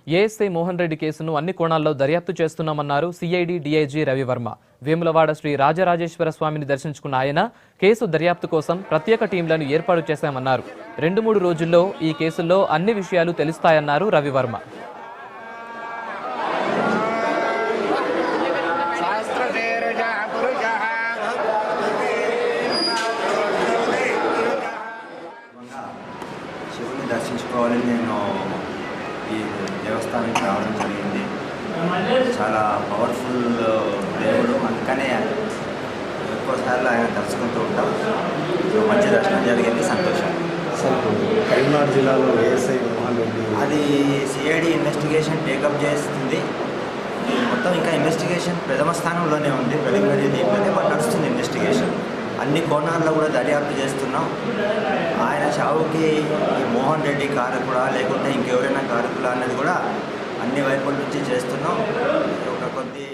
ASI Mohan Reddy కేసును అన్ని కోణాల్లో దర్యాప్తు చేస్తున్నామన్నారు సిఐడి డీఐజీ రవివర్మ. వేములవాడ శ్రీ రాజరాజేశ్వర స్వామిని దర్శించుకున్న ఆయన కేసు దర్యాప్తు కోసం ప్రత్యేక టీంలను ఏర్పాటు చేశామన్నారు. 2-3 రోజుల్లో ఈ కేసుల్లో అన్ని విషయాలు తెలుస్తాయన్నారు రవివర్మ. శివుని దర్శించుకోవాలని నేను ఈ దేవస్థానానికి రావడం జరిగింది. చాలా పవర్ఫుల్ దేవుడు, అందుకనే ఎక్కువసార్లు ఆయన దర్శకుంటూ ఉంటాం. మంచి దర్శనం జరిగింది, సంతోషం. కరీంనగర్ జిల్లాలో ఏఎస్ఐ మోహన్ రెడ్డి అది సిఐడి ఇన్వెస్టిగేషన్ టేకప్ చేస్తుంది. మొత్తం ఇంకా ఇన్వెస్టిగేషన్ ప్రథమ స్థానంలోనే ఉంది. ప్రిలిమినరీ దీంట్లోనే నడుస్తుంది ఇన్వెస్టిగేషన్. అన్ని కోణాల్లో కూడా దర్యాప్తు చేస్తున్నాం. ఆయన చావుకి ఈ మోహన్ రెడ్డి కారకుడా లేకుంటే ఇంకెవరైనా కారకులా అన్నది కూడా అన్ని వైపుల నుంచి చేస్తున్నాం. ఒక కొద్ది